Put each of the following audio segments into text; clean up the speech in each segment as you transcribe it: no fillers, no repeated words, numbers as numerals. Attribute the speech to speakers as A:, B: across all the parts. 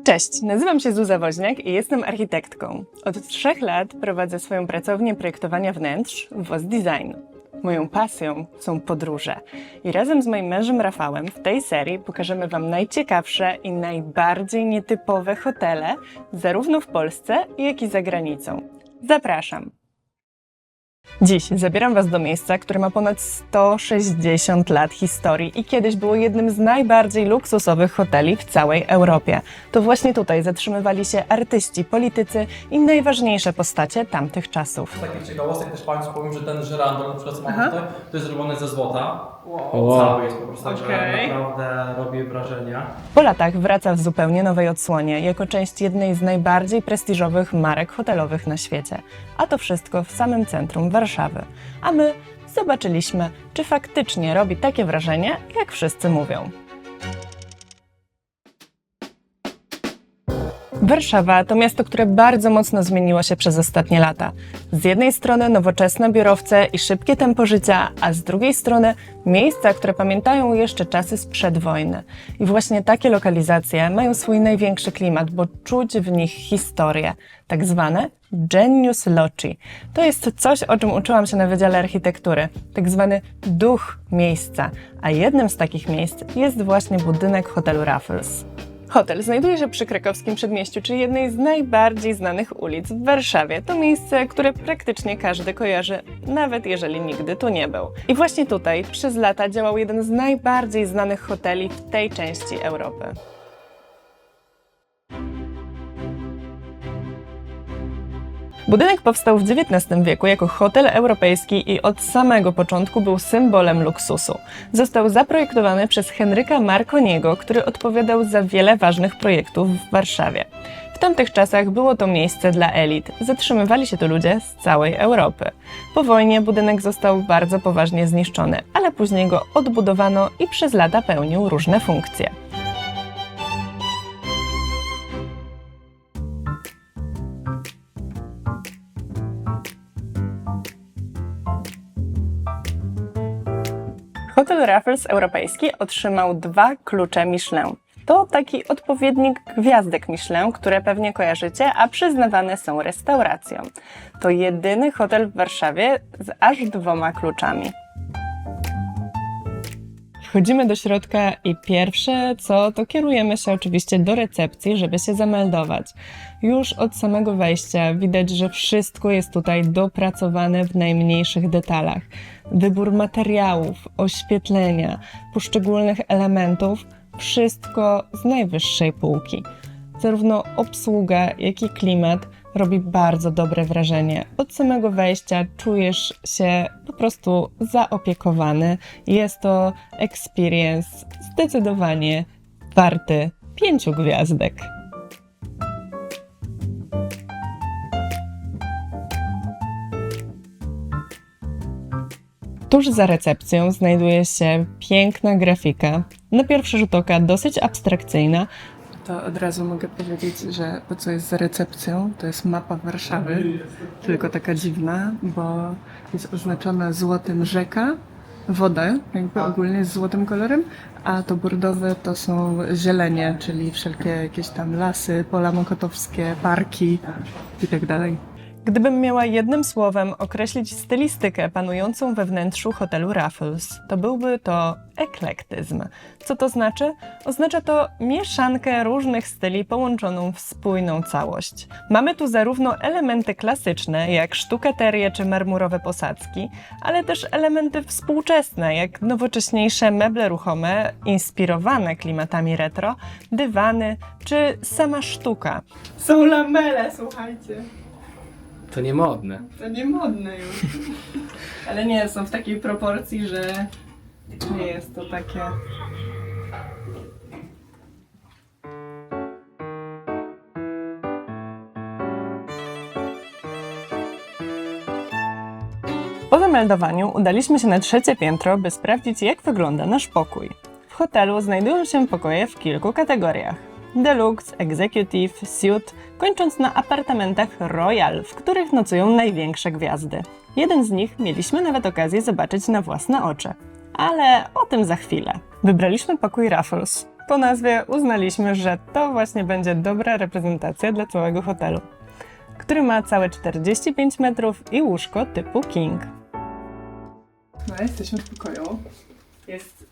A: Cześć, nazywam się Zuza Woźniak i jestem architektką. Od 3 lat prowadzę swoją pracownię projektowania wnętrz WOS Design. Moją pasją są podróże i razem z moim mężem Rafałem w tej serii pokażemy Wam najciekawsze i najbardziej nietypowe hotele, zarówno w Polsce, jak i za granicą. Zapraszam! Dziś zabieram Was do miejsca, które ma ponad 160 lat historii i kiedyś było jednym z najbardziej luksusowych hoteli w całej Europie. To właśnie tutaj zatrzymywali się artyści, politycy i najważniejsze postacie tamtych czasów.
B: Takich ciekawostek też Państwu powiem, że ten żyrandol, na przykład co mamy tutaj, to jest zrobione ze złota.
C: Wow.
B: Cały jest po prostu, że naprawdę robi wrażenie.
A: Po latach wraca w zupełnie nowej odsłonie, jako część jednej z najbardziej prestiżowych marek hotelowych na świecie. A to wszystko w samym centrum Warszawy. A my zobaczyliśmy, czy faktycznie robi takie wrażenie, jak wszyscy mówią. Warszawa to miasto, które bardzo mocno zmieniło się przez ostatnie lata. Z jednej strony nowoczesne biurowce i szybkie tempo życia, a z drugiej strony miejsca, które pamiętają jeszcze czasy sprzed wojny. I właśnie takie lokalizacje mają swój największy klimat, bo czuć w nich historię, tak zwane genius loci. To jest coś, o czym uczyłam się na Wydziale Architektury, tak zwany duch miejsca, a jednym z takich miejsc jest właśnie budynek hotelu Raffles. Hotel znajduje się przy Krakowskim Przedmieściu, czyli jednej z najbardziej znanych ulic w Warszawie. To miejsce, które praktycznie każdy kojarzy, nawet jeżeli nigdy tu nie był. I właśnie tutaj przez lata działał jeden z najbardziej znanych hoteli w tej części Europy. Budynek powstał w XIX wieku jako hotel europejski i od samego początku był symbolem luksusu. Został zaprojektowany przez Henryka Marconiego, który odpowiadał za wiele ważnych projektów w Warszawie. W tamtych czasach było to miejsce dla elit. Zatrzymywali się tu ludzie z całej Europy. Po wojnie budynek został bardzo poważnie zniszczony, ale później go odbudowano i przez lata pełnił różne funkcje. Hotel Raffles europejski otrzymał 2 klucze Michelin. To taki odpowiednik gwiazdek Michelin, które pewnie kojarzycie, a przyznawane są restauracjom. To jedyny hotel w Warszawie z aż 2 kluczami. Wchodzimy do środka i pierwsze co, to kierujemy się oczywiście do recepcji, żeby się zameldować. Już od samego wejścia widać, że wszystko jest tutaj dopracowane w najmniejszych detalach. Wybór materiałów, oświetlenia, poszczególnych elementów, wszystko z najwyższej półki. Zarówno obsługa, jak i klimat robi bardzo dobre wrażenie. Od samego wejścia czujesz się po prostu zaopiekowany. Jest to experience zdecydowanie warty 5 gwiazdek. Tuż za recepcją znajduje się piękna grafika. Na pierwszy rzut oka dosyć abstrakcyjna. To od razu mogę powiedzieć, że to, co jest za recepcją, to jest mapa Warszawy, tylko taka dziwna, bo jest oznaczona złotem rzeka, woda jakby ogólnie z złotym kolorem, a to bordowe to są zielenie, czyli wszelkie jakieś tam lasy, pola mokotowskie, parki i tak dalej. Gdybym miała jednym słowem określić stylistykę panującą we wnętrzu hotelu Raffles, to byłby to eklektyzm. Co to znaczy? Oznacza to mieszankę różnych styli połączoną w spójną całość. Mamy tu zarówno elementy klasyczne, jak sztukaterie czy marmurowe posadzki, ale też elementy współczesne, jak nowocześniejsze meble ruchome, inspirowane klimatami retro, dywany czy sama sztuka. Są lamele, słuchajcie.
C: To nie modne.
A: To nie modne już. Ale nie, są w takiej proporcji, że nie jest to takie... Po zameldowaniu udaliśmy się na 3. piętro, by sprawdzić, jak wygląda nasz pokój. W hotelu znajdują się pokoje w kilku kategoriach. Deluxe, Executive, Suite, kończąc na apartamentach Royal, w których nocują największe gwiazdy. Jeden z nich mieliśmy nawet okazję zobaczyć na własne oczy. Ale o tym za chwilę. Wybraliśmy pokój Raffles. Po nazwie uznaliśmy, że to właśnie będzie dobra reprezentacja dla całego hotelu, który ma całe 45 metrów i łóżko typu king. No, jesteśmy w pokoju. Jest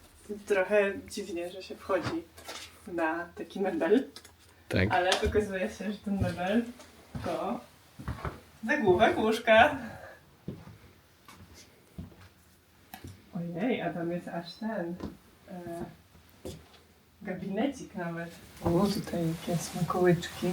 A: trochę dziwnie, że się wchodzi na taki mebel,
C: Tak.
A: ale okazuje się, że ten mebel to zagłówek łóżka. Ojej, a tam jest aż ten gabinecik nawet. O, tutaj jakieś smakołyczki.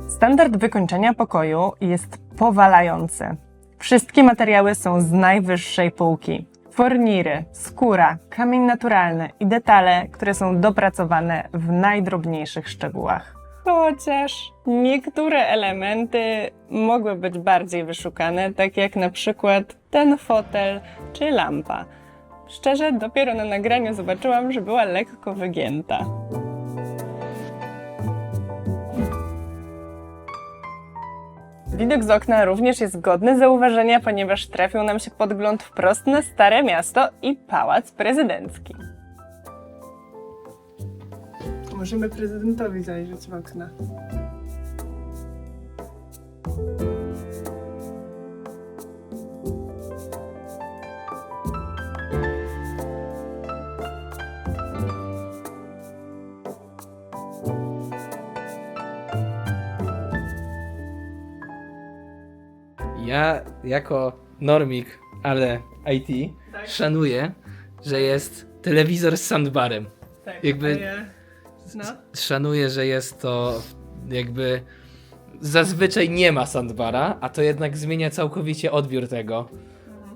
A: Standard wykończenia pokoju jest powalający. Wszystkie materiały są z najwyższej półki. Forniry, skóra, kamień naturalny i detale, które są dopracowane w najdrobniejszych szczegółach. Chociaż niektóre elementy mogły być bardziej wyszukane, tak jak na przykład ten fotel czy lampa. Szczerze, dopiero na nagraniu zobaczyłam, że była lekko wygięta. Widok z okna również jest godny zauważenia, ponieważ trafił nam się podgląd wprost na Stare Miasto i Pałac Prezydencki. Możemy prezydentowi zajrzeć w okna.
C: Ja jako normik, ale IT,
A: Tak.
C: szanuję, że jest telewizor z soundbarem.
A: Tak,
C: Jakby- Szanuję, że jest to jakby... Zazwyczaj nie ma soundbara, a to jednak zmienia całkowicie odbiór tego.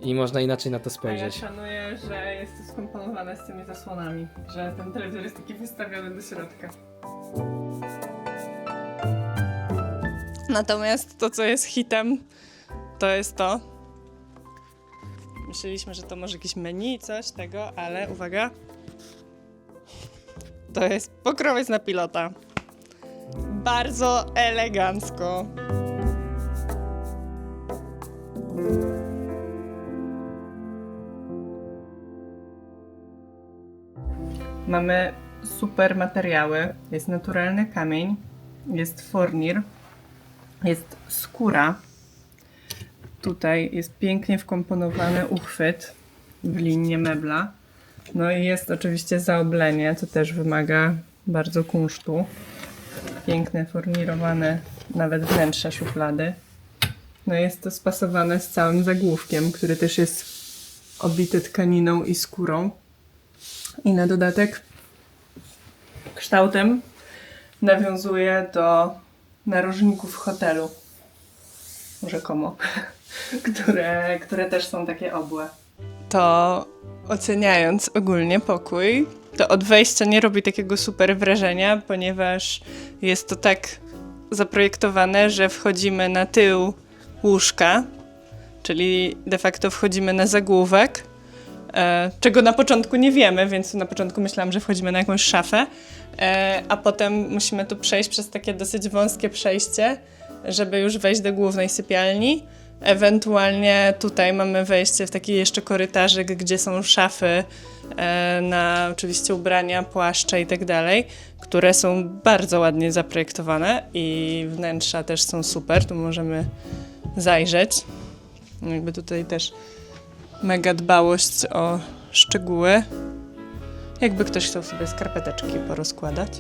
C: I można inaczej na to
A: A ja
C: spojrzeć.
A: szanuję, że jest to skomponowane z tymi zasłonami, że ten telewizor jest taki wystawiony do środka. Natomiast to, co jest hitem, to jest to. Myśleliśmy, że to może jakieś menu, coś tego, ale uwaga. To jest pokrowiec na pilota. Bardzo elegancko. Mamy super materiały. Jest naturalny kamień, jest fornir, jest skóra. Tutaj jest pięknie wkomponowany uchwyt w linię mebla. No i jest oczywiście zaoblenie, co też wymaga bardzo kunsztu. Piękne, fornirowane nawet wnętrze szuflady. No jest to spasowane z całym zagłówkiem, który też jest obity tkaniną i skórą. I na dodatek kształtem nawiązuje do narożników hotelu, rzekomo, które też są takie obłe. To oceniając ogólnie pokój, to od wejścia nie robi takiego super wrażenia, ponieważ jest to tak zaprojektowane, że wchodzimy na tył łóżka, czyli de facto wchodzimy na zagłówek, czego na początku nie wiemy, więc na początku myślałam, że wchodzimy na jakąś szafę, a potem musimy tu przejść przez takie dosyć wąskie przejście, żeby już wejść do głównej sypialni. Ewentualnie tutaj mamy wejście w taki jeszcze korytarzyk, gdzie są szafy na oczywiście ubrania, płaszcze i tak dalej, które są bardzo ładnie zaprojektowane i wnętrza też są super, tu możemy zajrzeć. Jakby tutaj też mega dbałość o szczegóły. Jakby ktoś chciał sobie skarpeteczki porozkładać.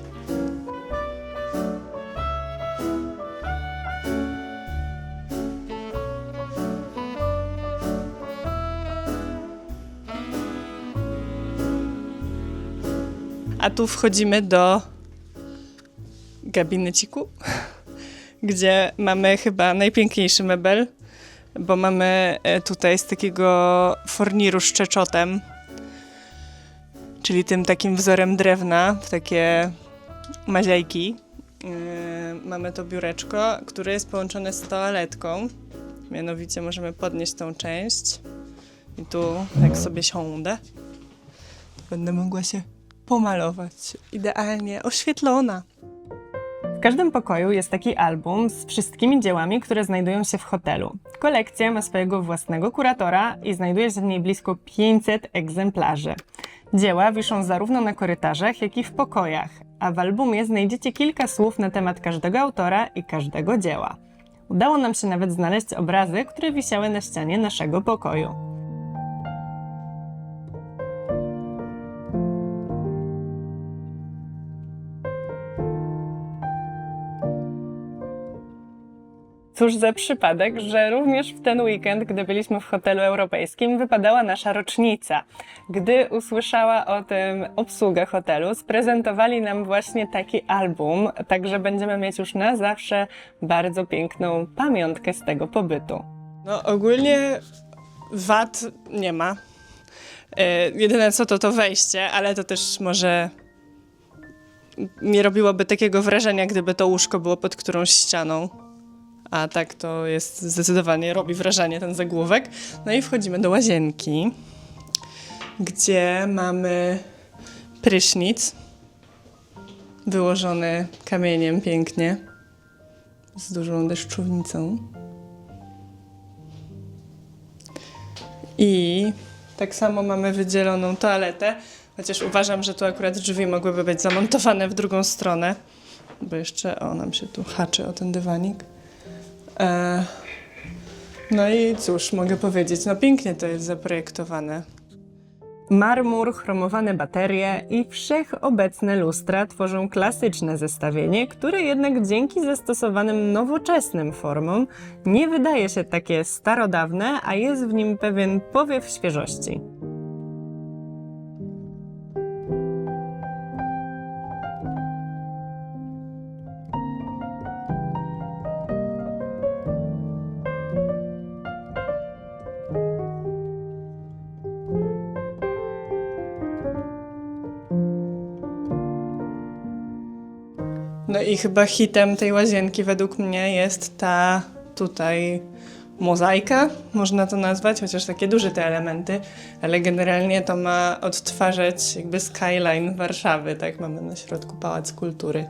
A: A tu wchodzimy do gabineciku, gdzie mamy chyba najpiękniejszy mebel, bo mamy tutaj z takiego forniru z czeczotem, czyli tym takim wzorem drewna, w takie maziajki. Mamy to biureczko, które jest połączone z toaletką. Mianowicie możemy podnieść tą część i tu, jak sobie siądę, to będę mogła się pomalować. Idealnie oświetlona. W każdym pokoju jest taki album z wszystkimi dziełami, które znajdują się w hotelu. Kolekcja ma swojego własnego kuratora i znajduje się w niej blisko 500 egzemplarzy. Dzieła wiszą zarówno na korytarzach, jak i w pokojach, a w albumie znajdziecie kilka słów na temat każdego autora i każdego dzieła. Udało nam się nawet znaleźć obrazy, które wisiały na ścianie naszego pokoju. Cóż za przypadek, że również w ten weekend, gdy byliśmy w hotelu europejskim, wypadała nasza rocznica. Gdy usłyszała o tym obsługa hotelu, sprezentowali nam właśnie taki album, także będziemy mieć już na zawsze bardzo piękną pamiątkę z tego pobytu. No ogólnie VAT nie ma. Jedyne co to wejście, ale to też może nie robiłoby takiego wrażenia, gdyby to łóżko było pod którąś ścianą. A tak to jest zdecydowanie, robi wrażenie ten zagłówek. No i wchodzimy do łazienki, gdzie mamy prysznic wyłożony kamieniem pięknie, z dużą deszczownicą. I tak samo mamy wydzieloną toaletę, chociaż uważam, że tu akurat drzwi mogłyby być zamontowane w drugą stronę, bo jeszcze nam się tu haczy o ten dywanik. No i cóż, mogę powiedzieć, no pięknie to jest zaprojektowane. Marmur, chromowane baterie i wszechobecne lustra tworzą klasyczne zestawienie, które jednak dzięki zastosowanym nowoczesnym formom nie wydaje się takie starodawne, a jest w nim pewien powiew świeżości. No i chyba hitem tej łazienki według mnie jest ta tutaj mozaika, można to nazwać, chociaż takie duże te elementy, ale generalnie to ma odtwarzać jakby skyline Warszawy, tak? Mamy na środku Pałac Kultury.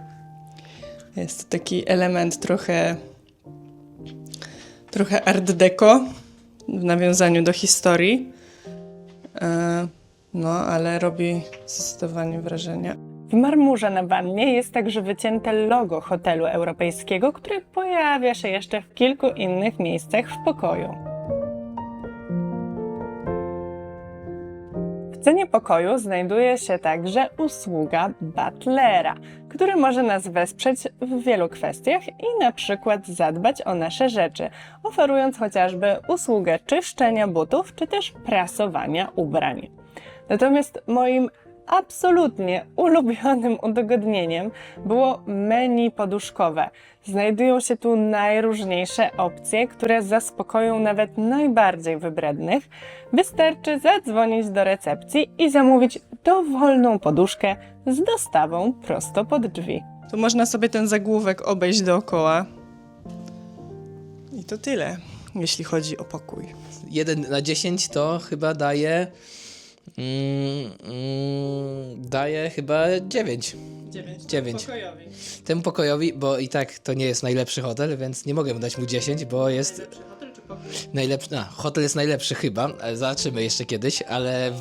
A: Jest to taki element trochę art deco w nawiązaniu do historii, no ale robi zdecydowanie wrażenie. W marmurze na wannie jest także wycięte logo hotelu europejskiego, które pojawia się jeszcze w kilku innych miejscach w pokoju. W cenie pokoju znajduje się także usługa butlera, który może nas wesprzeć w wielu kwestiach i na przykład zadbać o nasze rzeczy, oferując chociażby usługę czyszczenia butów czy też prasowania ubrań. Natomiast moim absolutnie ulubionym udogodnieniem było menu poduszkowe. Znajdują się tu najróżniejsze opcje, które zaspokoją nawet najbardziej wybrednych. Wystarczy zadzwonić do recepcji i zamówić dowolną poduszkę z dostawą prosto pod drzwi. Tu można sobie ten zagłówek obejść dookoła. I to tyle, jeśli chodzi o pokój.
C: 1 na 10 to chyba daje... daje chyba 9. 9.
A: Pokojowi.
C: Temu pokojowi, bo i tak to nie jest najlepszy hotel, więc nie mogę mu dać mu 10, bo jest...
A: Najlepszy hotel czy pokój?
C: Najlepszy, hotel jest najlepszy chyba, zobaczymy jeszcze kiedyś, ale...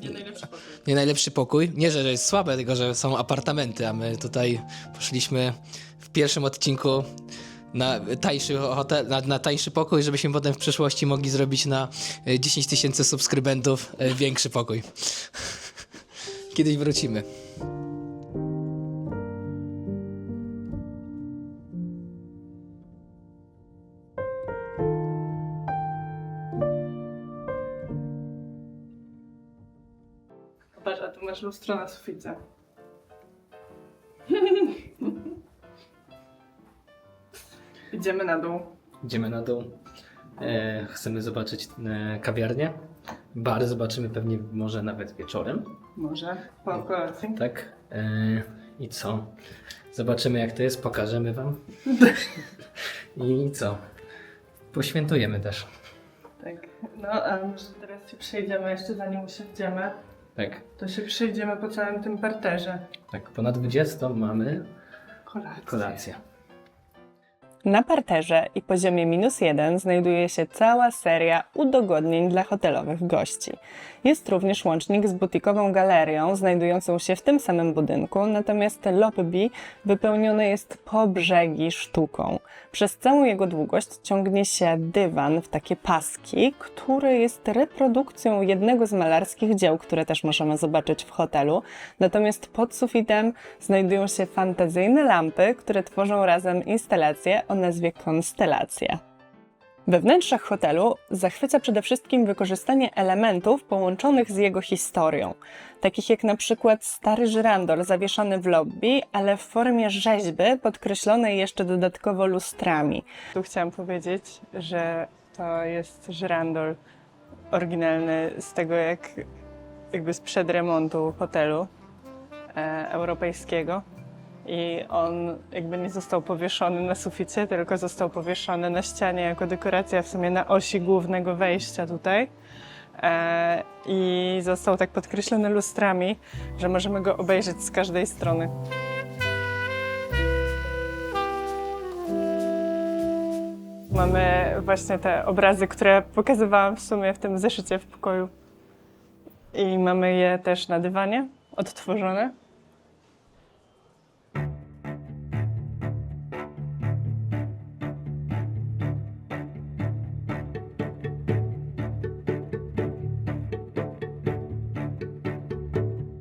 A: Nie najlepszy pokój.
C: Nie najlepszy pokój. Nie, że jest słabe, tylko że są apartamenty, a my tutaj poszliśmy w pierwszym odcinku na tańszy hotel, na tańszy pokój, żebyśmy potem w przyszłości mogli zrobić na 10 000 subskrybentów większy pokój. Kiedyś wrócimy.
A: Patrz, a tu masz lustro na suficie. Idziemy na dół.
C: Idziemy na dół. Chcemy zobaczyć kawiarnię. Bar zobaczymy pewnie może nawet wieczorem.
A: Może po kolacji.
C: Tak. I co? Zobaczymy jak to jest, pokażemy wam. I co? Poświętujemy też.
A: Tak. No, a może teraz się przejdziemy, jeszcze zanim usiądziemy,
C: Tak.
A: to się przejdziemy po całym tym parterze.
C: Tak, ponad 20 mamy
A: Kolację.
C: kolację.
A: Na parterze i poziomie -1 znajduje się cała seria udogodnień dla hotelowych gości. Jest również łącznik z butikową galerią znajdującą się w tym samym budynku, natomiast lobby wypełnione jest po brzegi sztuką. Przez całą jego długość ciągnie się dywan w takie paski, który jest reprodukcją jednego z malarskich dzieł, które też możemy zobaczyć w hotelu. Natomiast pod sufitem znajdują się fantazyjne lampy, które tworzą razem instalację o nazwie Konstelacja. We wnętrzach hotelu zachwyca przede wszystkim wykorzystanie elementów połączonych z jego historią, takich jak na przykład stary żyrandol zawieszony w lobby, ale w formie rzeźby podkreślonej jeszcze dodatkowo lustrami. Tu chciałam powiedzieć, że to jest żyrandol oryginalny z tego jakby sprzed remontu hotelu europejskiego. I on jakby nie został powieszony na suficie, tylko został powieszony na ścianie jako dekoracja, w sumie na osi głównego wejścia tutaj. I został tak podkreślony lustrami, że możemy go obejrzeć z każdej strony. Mamy właśnie te obrazy, które pokazywałam w sumie w tym zeszycie w pokoju. I mamy je też na dywanie, odtworzone.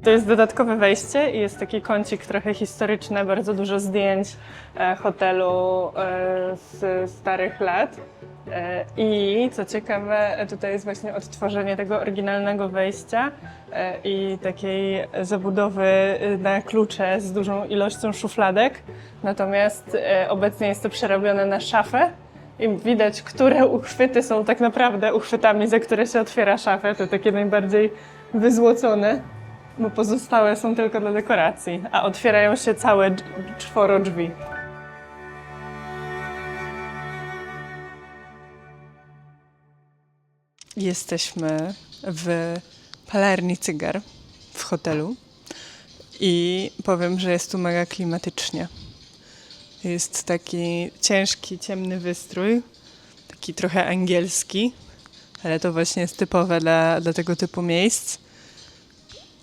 A: To jest dodatkowe wejście i jest taki kącik trochę historyczny, bardzo dużo zdjęć hotelu z starych lat. I co ciekawe, tutaj jest właśnie odtworzenie tego oryginalnego wejścia i takiej zabudowy na klucze z dużą ilością szufladek. Natomiast obecnie jest to przerobione na szafę i widać, które uchwyty są tak naprawdę uchwytami, za które się otwiera szafę. To takie najbardziej wyzłocone, bo pozostałe są tylko dla dekoracji, a otwierają się całe 4 drzwi. Jesteśmy w palarni cygar w hotelu i powiem, że jest tu mega klimatycznie. Jest taki ciężki, ciemny wystrój, taki trochę angielski, ale to właśnie jest typowe dla tego typu miejsc.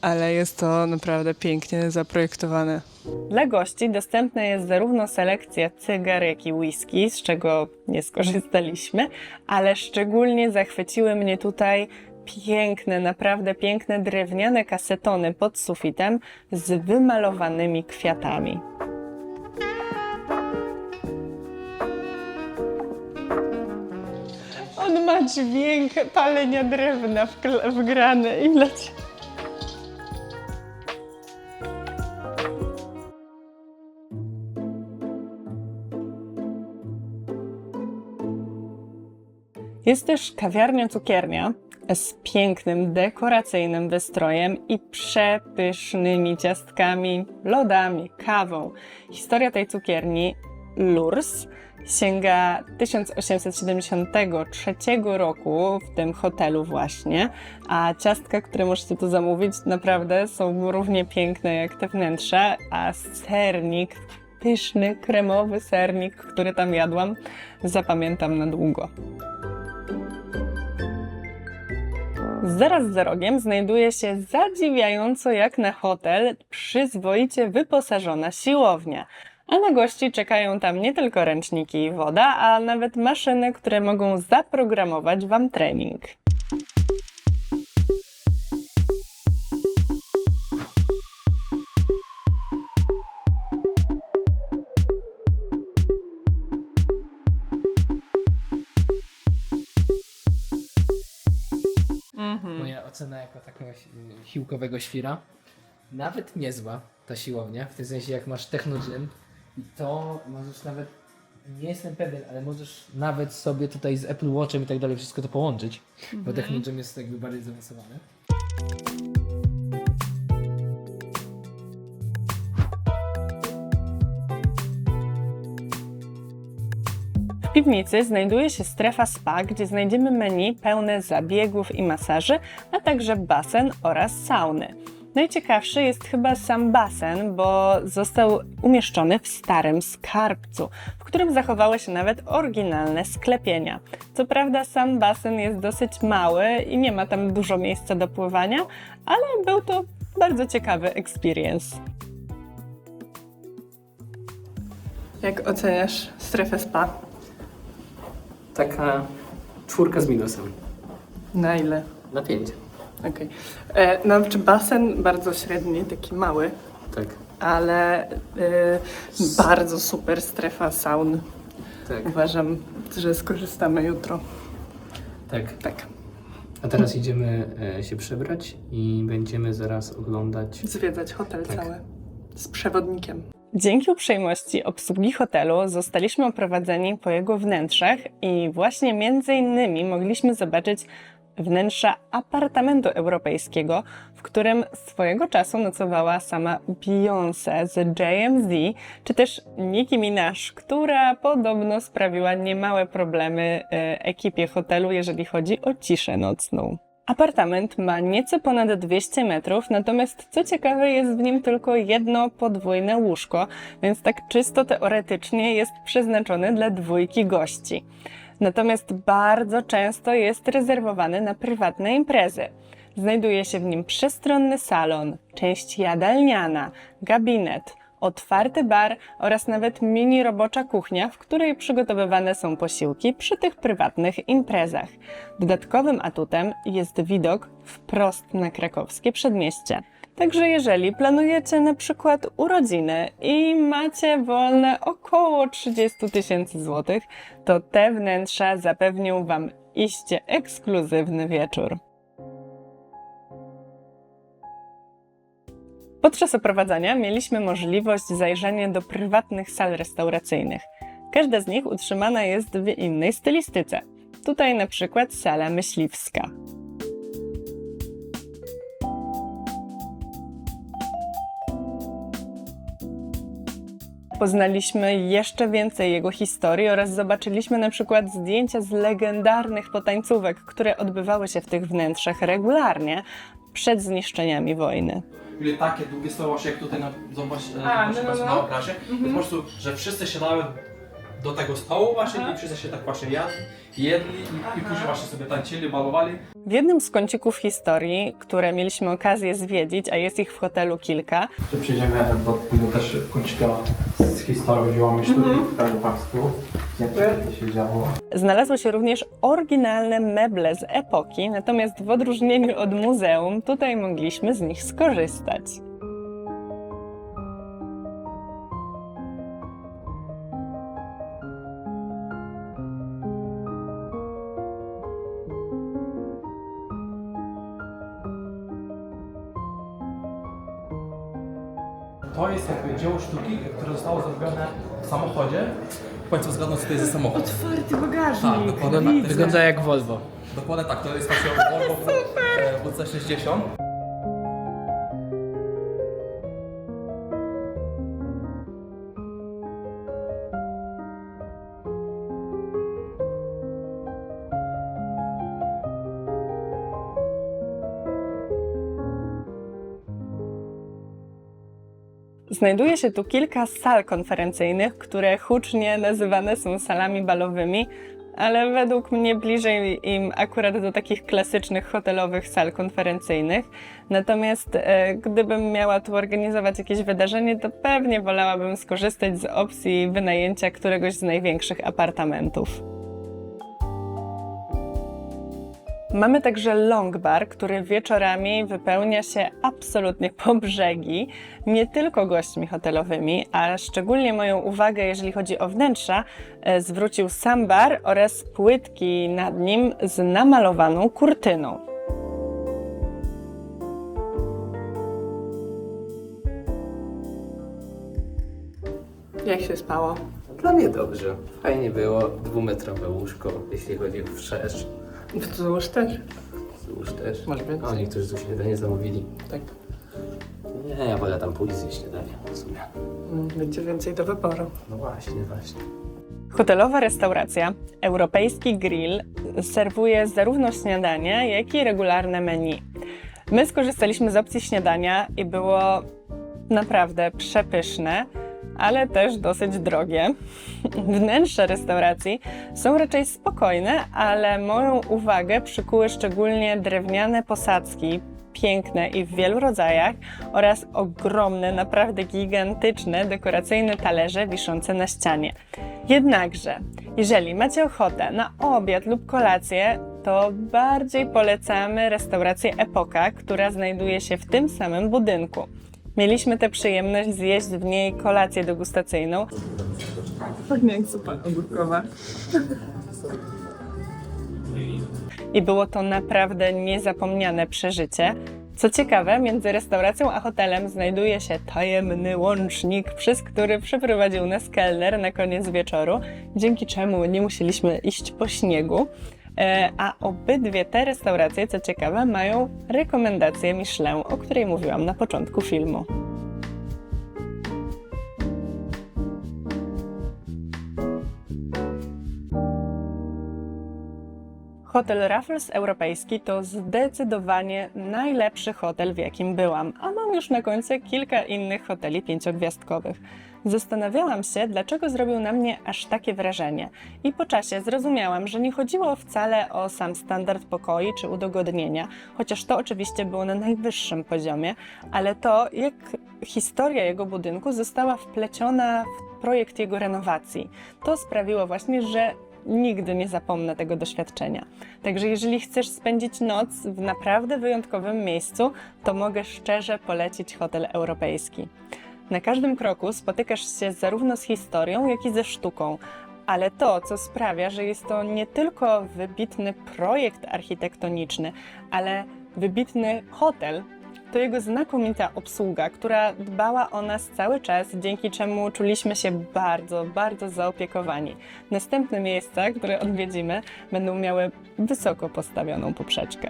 A: Ale jest to naprawdę pięknie zaprojektowane. Dla gości dostępna jest zarówno selekcja cygar, jak i whisky, z czego nie skorzystaliśmy, ale szczególnie zachwyciły mnie tutaj piękne, naprawdę piękne drewniane kasetony pod sufitem z wymalowanymi kwiatami. On ma dźwięk palenia drewna wgrany i leci. Jest też kawiarnia-cukiernia z pięknym, dekoracyjnym wystrojem i przepysznymi ciastkami, lodami, kawą. Historia tej cukierni, Lurs, sięga 1873 roku w tym hotelu właśnie, a ciastka, które możecie tu zamówić, naprawdę są równie piękne jak te wnętrza, a sernik, pyszny, kremowy sernik, który tam jadłam, zapamiętam na długo. Zaraz za rogiem znajduje się zadziwiająco jak na hotel przyzwoicie wyposażona siłownia, a na gości czekają tam nie tylko ręczniki i woda, a nawet maszyny, które mogą zaprogramować Wam trening.
C: Moja ocena jako takiego siłkowego świra, nawet niezła ta siłownia, w tym sensie jak masz technogym i to możesz nawet, nie jestem pewien, ale możesz nawet sobie tutaj z Apple Watchem i tak dalej wszystko to połączyć, bo technogym jest jakby bardziej zaawansowany.
A: W piwnicy znajduje się strefa spa, gdzie znajdziemy menu pełne zabiegów i masaży, a także basen oraz sauny. Najciekawszy jest chyba sam basen, bo został umieszczony w starym skarbcu, w którym zachowały się nawet oryginalne sklepienia. Co prawda sam basen jest dosyć mały i nie ma tam dużo miejsca do pływania, ale był to bardzo ciekawy experience. Jak oceniasz strefę spa?
C: Taka 4 z minusem.
A: Na ile?
C: Na 5.
A: Okej. No, czy basen bardzo średni, taki mały,
C: Tak,
A: ale bardzo super strefa saun.
C: tak,
A: Uważam, że skorzystamy jutro.
C: tak.
A: Tak,
C: A teraz idziemy się przebrać i będziemy zaraz oglądać.
A: zwiedzać hotel
C: Tak.
A: cały z przewodnikiem. Dzięki uprzejmości obsługi hotelu zostaliśmy oprowadzeni po jego wnętrzach i właśnie między innymi mogliśmy zobaczyć wnętrza apartamentu europejskiego, w którym swojego czasu nocowała sama Beyoncé z JMZ, czy też Nicki Minaj, która podobno sprawiła niemałe problemy ekipie hotelu, jeżeli chodzi o ciszę nocną. Apartament ma nieco ponad 200 metrów, natomiast co ciekawe jest w nim tylko jedno podwójne łóżko, więc tak czysto teoretycznie jest przeznaczony dla 2 gości. Natomiast bardzo często jest rezerwowany na prywatne imprezy. Znajduje się w nim przestronny salon, część jadalniana, gabinet, otwarty bar oraz nawet mini robocza kuchnia, w której przygotowywane są posiłki przy tych prywatnych imprezach. Dodatkowym atutem jest widok wprost na krakowskie przedmieście. Także jeżeli planujecie na przykład urodziny i macie wolne około 30 000 złotych, to te wnętrza zapewnią Wam iście ekskluzywny wieczór. Podczas oprowadzania mieliśmy możliwość zajrzenia do prywatnych sal restauracyjnych. Każda z nich utrzymana jest w innej stylistyce. Tutaj na przykład sala myśliwska. Poznaliśmy jeszcze więcej jego historii oraz zobaczyliśmy na przykład zdjęcia z legendarnych potańcówek, które odbywały się w tych wnętrzach regularnie przed zniszczeniami wojny.
B: Były takie długie stoły, właśnie jak tutaj na obrazie. Po prostu, że wszyscy siadały do tego stołu właśnie i wszyscy się tak właśnie jedli i później właśnie sobie tańczyli, balowali.
A: W jednym z kącików historii, które mieliśmy okazję zwiedzić, a jest ich w hotelu kilka,
B: Że przyjdziemy do tego też kącika z historii, wzięłam się tutaj pokażę Państwu, jak to się działo.
A: znalazły się również oryginalne meble z epoki, natomiast w odróżnieniu od muzeum, tutaj mogliśmy z nich skorzystać.
B: To jest jakby dzieło sztuki, które zostało zrobione w samochodzie. Państwo zgadną, co to jest za samochód.
A: Otwarty bagażnik!
B: Tak, dokładnie tak.
C: Wygląda jak Volvo.
B: Dokładnie tak, to jest właśnie Volvo WC60.
A: Znajduje się tu kilka sal konferencyjnych, które hucznie nazywane są salami balowymi, ale według mnie bliżej im akurat do takich klasycznych hotelowych sal konferencyjnych. Natomiast gdybym miała tu organizować jakieś wydarzenie, to pewnie wolałabym skorzystać z opcji wynajęcia któregoś z największych apartamentów. Mamy także long bar, który wieczorami wypełnia się absolutnie po brzegi, nie tylko gośćmi hotelowymi, a szczególnie moją uwagę, jeżeli chodzi o wnętrza, zwrócił sam bar oraz płytki nad nim z namalowaną kurtyną. Jak się spało?
C: Dla mnie dobrze. Fajnie było. 2-metrowe łóżko, jeśli chodzi o wszerz.
A: Wzdłuż też?
C: Wzdłuż też.
A: Może więcej.
C: O, niektórzy tu śniadanie zamówili.
A: Tak.
C: Nie, ja wolę tam pójść zjeść śniadanie w sumie.
A: Będzie więcej do wyboru.
C: No właśnie, właśnie.
A: Hotelowa restauracja Europejski Grill serwuje zarówno śniadania, jak i regularne menu. My skorzystaliśmy z opcji śniadania i było naprawdę przepyszne, ale też dosyć drogie. Wnętrza restauracji są raczej spokojne, ale moją uwagę przykuły szczególnie drewniane posadzki, piękne i w wielu rodzajach, oraz ogromne, naprawdę gigantyczne, dekoracyjne talerze wiszące na ścianie. Jednakże, jeżeli macie ochotę na obiad lub kolację, to bardziej polecamy restaurację Epoka, która znajduje się w tym samym budynku. Mieliśmy tę przyjemność zjeść w niej kolację degustacyjną. Pachnie jak zupa ogórkowa. I było to naprawdę niezapomniane przeżycie. Co ciekawe, między restauracją a hotelem znajduje się tajemny łącznik, przez który przeprowadził nas kelner na koniec wieczoru, dzięki czemu nie musieliśmy iść po śniegu. A obydwie te restauracje, co ciekawe, mają rekomendację Michelin, o której mówiłam na początku filmu. Hotel Raffles Europejski to zdecydowanie najlepszy hotel, w jakim byłam, a mam już na końcu kilka innych hoteli 5-gwiazdkowych. Zastanawiałam się, dlaczego zrobił na mnie aż takie wrażenie i po czasie zrozumiałam, że nie chodziło wcale o sam standard pokoi czy udogodnienia, chociaż to oczywiście było na najwyższym poziomie, ale to, jak historia jego budynku została wpleciona w projekt jego renowacji. To sprawiło właśnie, że nigdy nie zapomnę tego doświadczenia. Także jeżeli chcesz spędzić noc w naprawdę wyjątkowym miejscu, to mogę szczerze polecić hotel europejski. Na każdym kroku spotykasz się zarówno z historią, jak i ze sztuką, ale to, co sprawia, że jest to nie tylko wybitny projekt architektoniczny, ale wybitny hotel, to jego znakomita obsługa, która dbała o nas cały czas, dzięki czemu czuliśmy się bardzo, bardzo zaopiekowani. Następne miejsca, które odwiedzimy, będą miały wysoko postawioną poprzeczkę.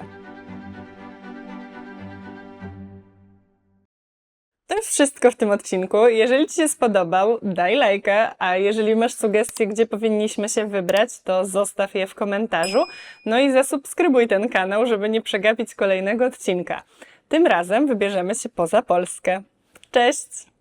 A: To jest wszystko w tym odcinku. Jeżeli Ci się spodobał, daj lajka, a jeżeli masz sugestie, gdzie powinniśmy się wybrać, to zostaw je w komentarzu. No i zasubskrybuj ten kanał, żeby nie przegapić kolejnego odcinka. Tym razem wybierzemy się poza Polskę. Cześć!